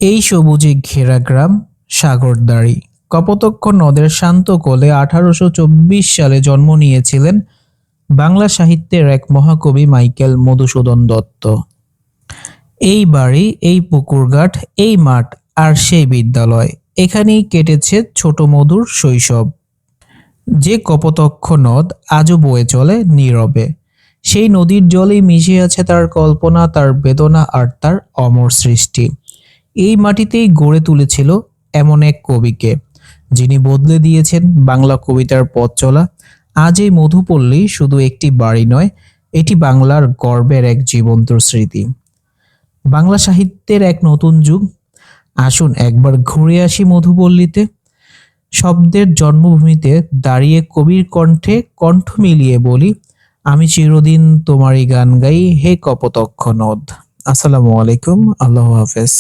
এই সবুজে ঘেরা গ্রাম সাগরদাঁড়ি কপোতাক্ষ নদের শান্ত কোলে 1824 সালে জন্ম নিয়েছিলেন বাংলা সাহিত্যের এক মহাকবি মাইকেল মধুসূদন দত্ত। এই বাড়ি, এই পুকুরঘাট, এই মাঠ আর সেই বিদ্যালয়, এখানেই কেটেছে ছোট মধুর শৈশব। যে কপোতাক্ষ নদ আজও বয়ে চলে নীরবে, সেই নদীর জলেই মিশে আছে তার কল্পনা, তার বেদনা আর তার অমর সৃষ্টি। এই মাটিতেই গড়ে তুলেছিল এমন এক কবিকে, যিনি বদলে দিয়েছেন বাংলা কবিতার পথ চলা। আজ এই মধুপল্লী শুধু একটি বাড়ি নয়, এটি বাংলার গর্বের এক জীবন্ত স্মৃতি, বাংলা সাহিত্যের এক নতুন যুগ। আসুন একবার ঘুরে আসি মধুপল্লীতে, শব্দের জন্মভূমিতে দাঁড়িয়ে কবির কণ্ঠে কণ্ঠ মিলিয়ে বলি, আমি চিরদিন তোমারই গান গাই হে কপোতাক্ষ নদ। আসসালামু আলাইকুম, আল্লাহ হাফেজ।